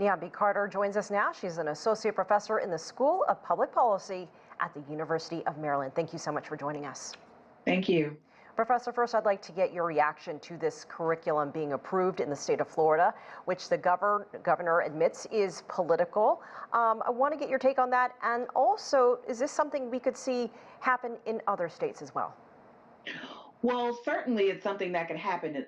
Niambi Carter joins us now. She's an associate professor in the School of Public Policy at the University of Maryland. Thank you so much for joining us. Thank you. Professor, first I'd like to get your reaction to this curriculum being approved in the state of Florida, which the governor admits is political. I want to get your take on that. And also, is this something we could see happen in other states as well? Well, certainly it's something that could happen in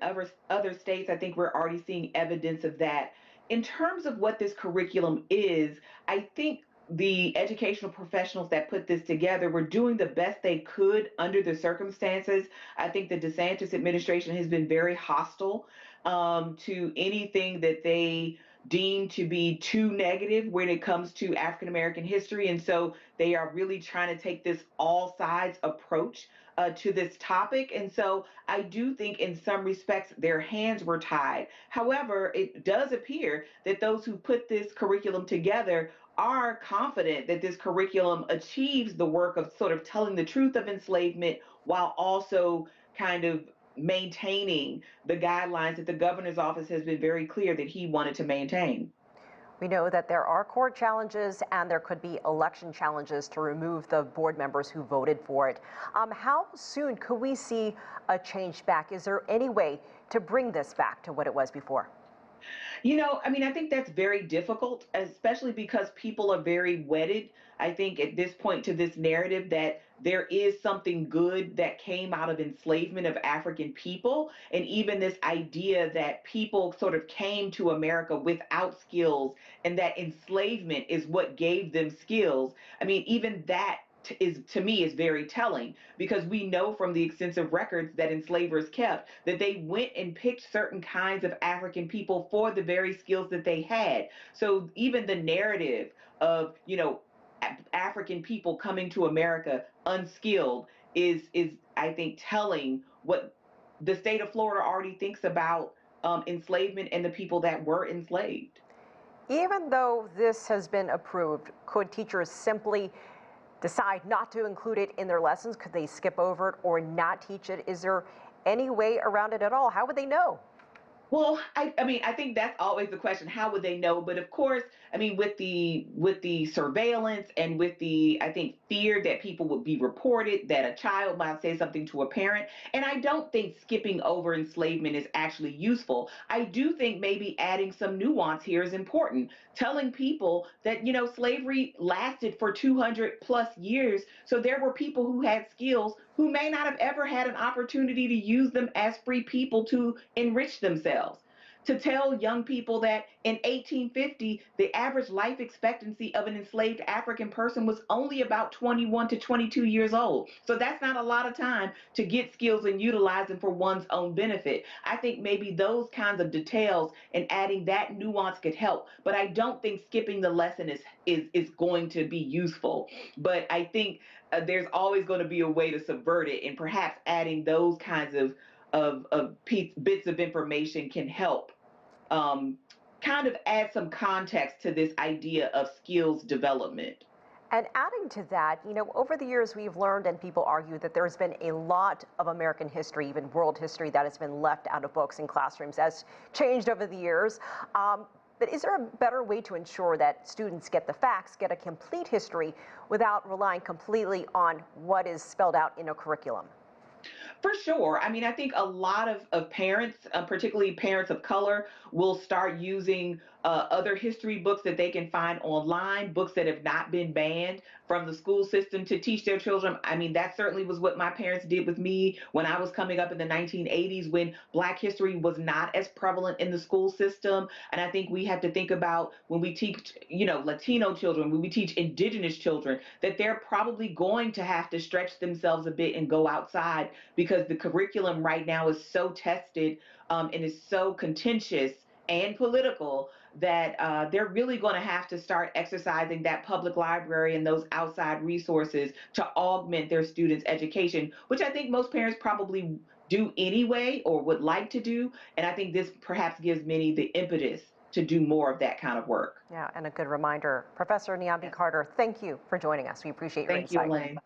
other states. I think we're already seeing evidence of that. In terms of what this curriculum is, I think the educational professionals that put this together were doing the best they could under the circumstances. I think the DeSantis administration has been very hostile to anything that they deem to be too negative when it comes to African American history. And so they are really trying to take this all sides approach to this topic. And so I do think in some respects their hands were tied. However, it does appear that those who put this curriculum together are confident that this curriculum achieves the work of sort of telling the truth of enslavement while also kind of maintaining the guidelines that the governor's office has been very clear that he wanted to maintain. We know that there are court challenges and there could be election challenges to remove the board members who voted for it. How soon could we see a change back? Is there any way to bring this back to what it was before? I think that's very difficult, especially because people are very wedded, I think, at this point to this narrative that there is something good that came out of enslavement of African people. And even this idea that people sort of came to America without skills and that enslavement is what gave them skills. I mean, even that is to me is very telling, because we know from the extensive records that enslavers kept that they went and picked certain kinds of African people for the very skills that they had. So even the narrative of African people coming to America unskilled is I think telling what the state of Florida already thinks about enslavement and the people that were enslaved. Even though this has been approved, could teachers simply decide not to include it in their lessons? Could they skip over it or not teach it? Is there any way around it at all? How would they know? Well, I think that's always the question. How would they know? But of course, with the surveillance and with the, I think, fear that people would be reported, that a child might say something to a parent. And I don't think skipping over enslavement is actually useful. I do think maybe adding some nuance here is important. Telling people that, slavery lasted for 200 plus years. So there were people who had skills who may not have ever had an opportunity to use them as free people to enrich themselves. To tell young people that in 1850, the average life expectancy of an enslaved African person was only about 21 to 22 years old. So that's not a lot of time to get skills and utilize them for one's own benefit. I think maybe those kinds of details and adding that nuance could help. But I don't think skipping the lesson is going to be useful. But I think there's always going to be a way to subvert it, and perhaps adding those kinds of bits of information can help kind of add some context to this idea of skills development. And adding to that, over the years we've learned, and people argue, that there's been a lot of American history, even world history, that has been left out of books and classrooms. That's changed over the years. But is there a better way to ensure that students get the facts, get a complete history, without relying completely on what is spelled out in a curriculum? For sure. I think a lot of parents, particularly parents of color, will start using other history books that they can find online, books that have not been banned from the school system, to teach their children. That certainly was what my parents did with me when I was coming up in the 1980s, when Black history was not as prevalent in the school system. And I think we have to think about, when we teach, Latino children, when we teach indigenous children, that they're probably going to have to stretch themselves a bit and go outside, because the curriculum right now is so tested and is so contentious and political that they're really going to have to start exercising that public library and those outside resources to augment their students' education, which I think most parents probably do anyway or would like to do. And I think this perhaps gives many the impetus to do more of that kind of work. Yeah, and a good reminder. Professor Niambi Carter, thank you for joining us. We appreciate your insight. Thank you, Elaine.